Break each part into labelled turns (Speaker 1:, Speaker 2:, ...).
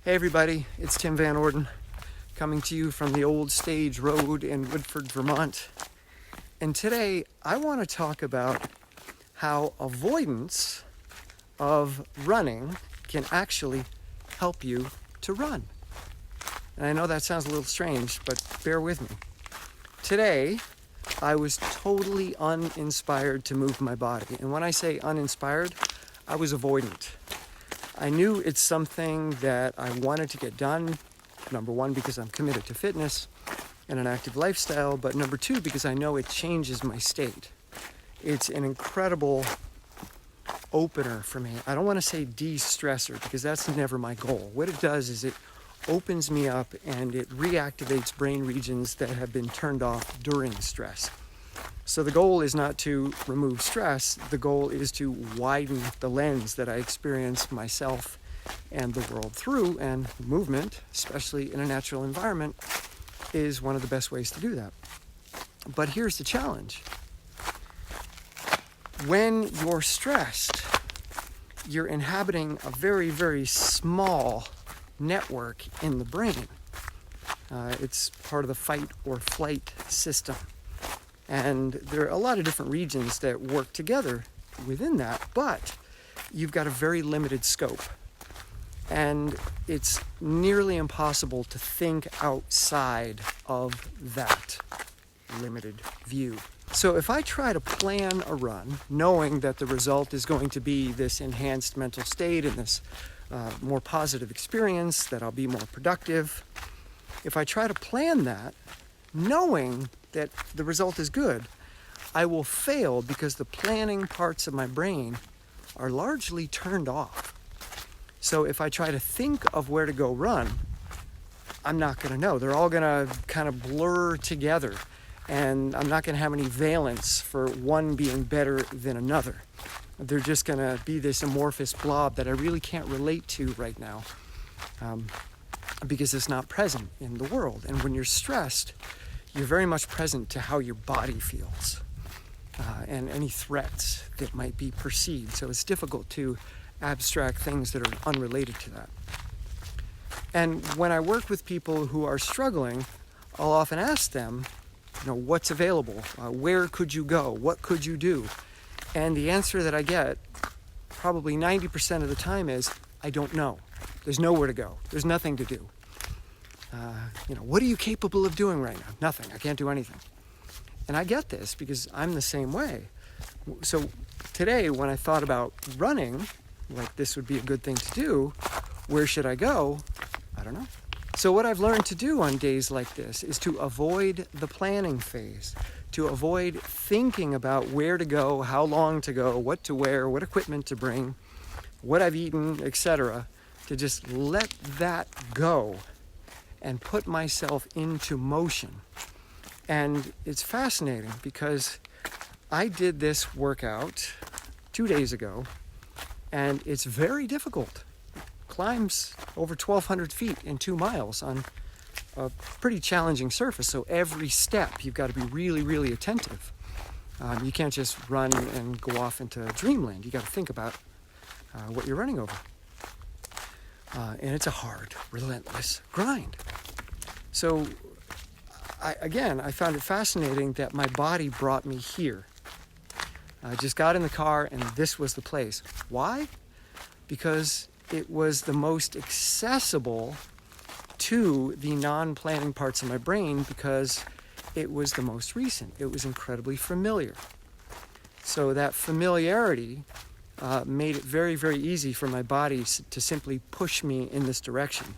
Speaker 1: Hey everybody, it's Tim Van Orden coming to you from the Old Stage Road in Woodford, Vermont. And today I want to talk about how avoidance of running can actually help you to run. And I know that sounds a little strange, but bear with me. Today I was totally uninspired to move my body. And when I say uninspired, I was avoidant. I knew it's something that I wanted to get done, number one, because I'm committed to fitness and an active lifestyle, but number two, because I know it changes my state. It's an incredible opener for me. I don't want to say de-stressor because that's never my goal. What it does is it opens me up and it reactivates brain regions that have been turned off during stress. So the goal is not to remove stress. The goal is to widen the lens that I experience myself and the world through, and movement, especially in a natural environment, is one of the best ways to do that. But here's the challenge. When you're stressed, you're inhabiting a very, very small network in the brain. It's part of the fight or flight system. And there are a lot of different regions that work together within that, but you've got a very limited scope. And it's nearly impossible to think outside of that limited view. So if I try to plan a run, knowing that the result is going to be this enhanced mental state and this more positive experience, that I'll be more productive, if I try to plan that, knowing that the result is good, I will fail because the planning parts of my brain are largely turned off. So if I try to think of where to go run, I'm not going to know. They're all going to kind of blur together, and I'm not going to have any valence for one being better than another. They're just going to be this amorphous blob that I really can't relate to right now because it's not present in the world. And when you're stressed, you're very much present to how your body feels and any threats that might be perceived. So it's difficult to abstract things that are unrelated to that. And when I work with people who are struggling, I'll often ask them, what's available? Where could you go? What could you do? And the answer that I get probably 90% of the time is, I don't know. There's nowhere to go. There's nothing to do. What are you capable of doing right now? Nothing. I can't do anything. And I get this because I'm the same way. So today, when I thought about running, like this would be a good thing to do, where should I go? I don't know. So what I've learned to do on days like this is to avoid the planning phase, to avoid thinking about where to go, how long to go, what to wear, what equipment to bring, what I've eaten, etc., to just let that go and put myself into motion. And it's fascinating because I did this workout 2 days ago, and it's very difficult. Climbs over 1,200 feet in 2 miles on a pretty challenging surface. So every step, you've got to be really, really attentive. You can't just run and go off into dreamland. You got to think about what you're running over. And it's a hard, relentless grind. So, I found it fascinating that my body brought me here. I just got in the car and this was the place. Why? Because it was the most accessible to the non-planning parts of my brain because it was the most recent. It was incredibly familiar. So that familiarity made it very, very easy for my body to simply push me in this direction.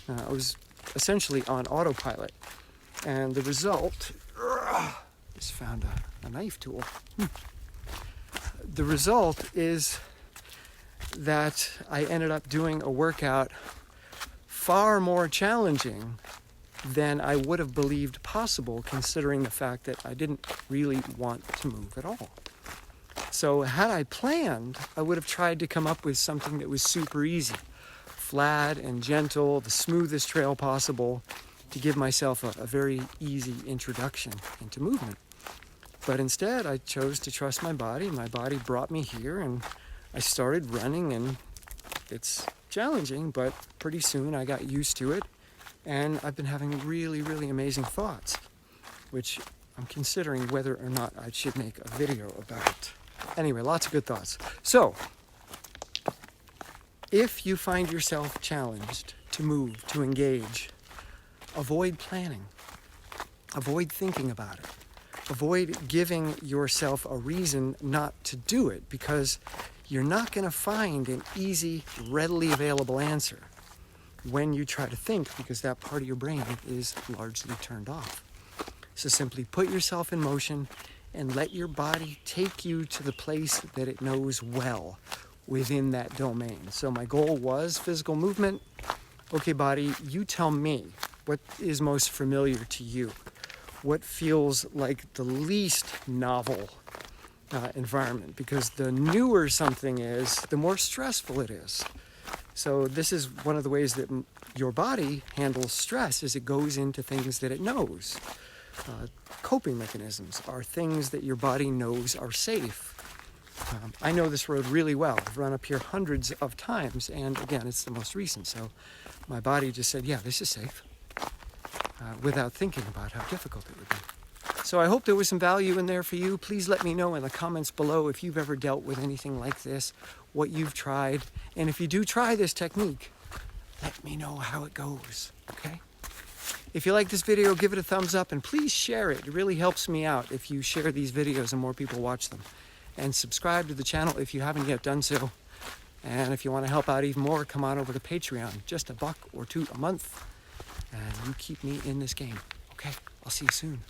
Speaker 1: I was essentially on autopilot. And the result, just found a knife tool. The result is that I ended up doing a workout far more challenging than I would have believed possible, considering the fact that I didn't really want to move at all. So had I planned, I would have tried to come up with something that was super easy, flat and gentle, the smoothest trail possible, to give myself a very easy introduction into movement. But instead, I chose to trust my body. My body brought me here, and I started running, and it's challenging, but pretty soon I got used to it, and I've been having really, really amazing thoughts, which I'm considering whether or not I should make a video about. Anyway, lots of good thoughts. So, if you find yourself challenged to move, to engage, avoid planning. Avoid thinking about it. Avoid giving yourself a reason not to do it, because you're not going to find an easy, readily available answer when you try to think, because that part of your brain is largely turned off. So simply put yourself in motion and let your body take you to the place that it knows well within that domain. So my goal was physical movement. Okay, body, you tell me what is most familiar to you. What feels like the least novel environment, because the newer something is, the more stressful it is. So this is one of the ways that your body handles stress, is it goes into things that it knows. Coping mechanisms are things that your body knows are safe. I know this road really well. I've run up here hundreds of times, and again, it's the most recent, so my body just said, yeah, this is safe, without thinking about how difficult it would be. So I hope there was some value in there for you. Please let me know in the comments below if you've ever dealt with anything like this, what you've tried, and if you do try this technique, let me know how it goes, okay? If you like this video, give it a thumbs up, and please share it. It really helps me out if you share these videos and more people watch them. And subscribe to the channel if you haven't yet done so. And if you want to help out even more, come on over to Patreon. Just $1 or $2 a month. And you keep me in this game. Okay, I'll see you soon.